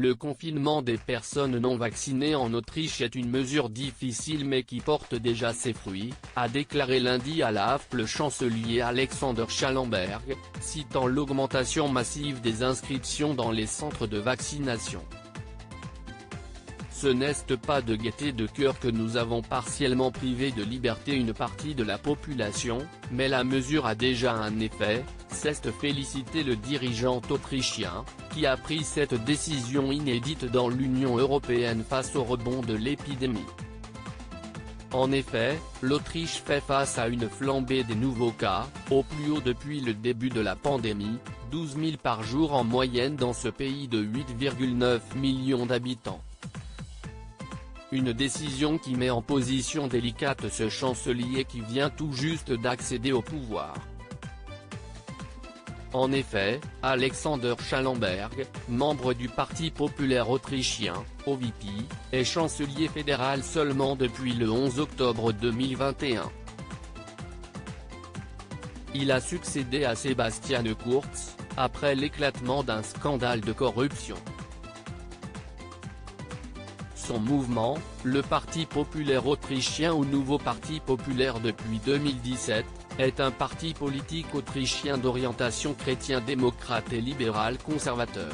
Le confinement des personnes non vaccinées en Autriche est une mesure difficile mais qui porte déjà ses fruits, a déclaré lundi à la AFP le chancelier Alexander Schallenberg, citant l'augmentation massive des inscriptions dans les centres de vaccination. Ce n'est pas de gaieté de cœur que nous avons partiellement privé de liberté une partie de la population, mais la mesure a déjà un effet, s'est félicité le dirigeant autrichien, qui a pris cette décision inédite dans l'Union européenne face au rebond de l'épidémie. En effet, l'Autriche fait face à une flambée des nouveaux cas, au plus haut depuis le début de la pandémie, 12 000 par jour en moyenne dans ce pays de 8,9 millions d'habitants. Une décision qui met en position délicate ce chancelier qui vient tout juste d'accéder au pouvoir. En effet, Alexander Schallenberg, membre du Parti populaire autrichien, OVP, est chancelier fédéral seulement depuis le 11 octobre 2021. Il a succédé à Sebastian Kurz, après l'éclatement d'un scandale de corruption. Son mouvement, le Parti populaire autrichien ou Nouveau Parti populaire depuis 2017, est un parti politique autrichien d'orientation chrétien-démocrate et libéral-conservateur.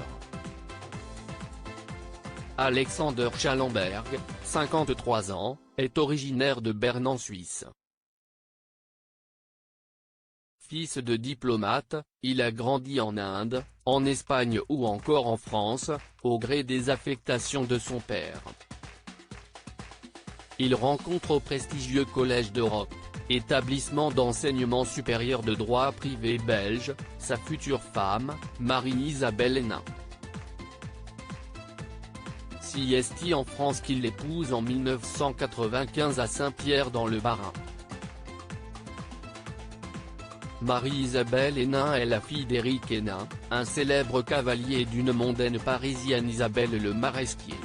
Alexander Schallenberg, 53 ans, est originaire de Berne en Suisse. Fils de diplomate, il a grandi en Inde, en Espagne ou encore en France, au gré des affectations de son père. Il rencontre au prestigieux Collège d'Europe, établissement d'enseignement supérieur de droit privé belge, sa future femme, Marie-Isabelle Hénin. C'est en France qu'il l'épouse en 1995 à Saint-Pierre dans le Bas-Rhin. Marie-Isabelle Hénin est la fille d'Éric Hénin, un célèbre cavalier et d'une mondaine parisienne Isabelle Le Maresquier.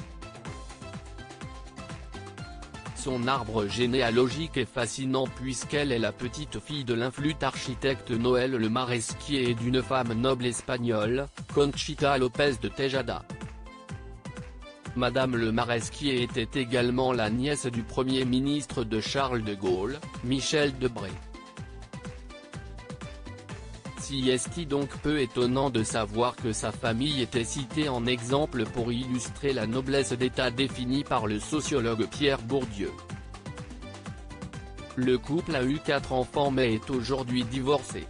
Son arbre généalogique est fascinant puisqu'elle est la petite-fille de l'influent architecte Noël Le Maresquier et d'une femme noble espagnole, Conchita López de Tejada. Madame Le Maresquier était également la nièce du Premier ministre de Charles de Gaulle, Michel Debré. C'est donc peu étonnant de savoir que sa famille était citée en exemple pour illustrer la noblesse d'État définie par le sociologue Pierre Bourdieu. Le couple a eu 4 enfants mais est aujourd'hui divorcé.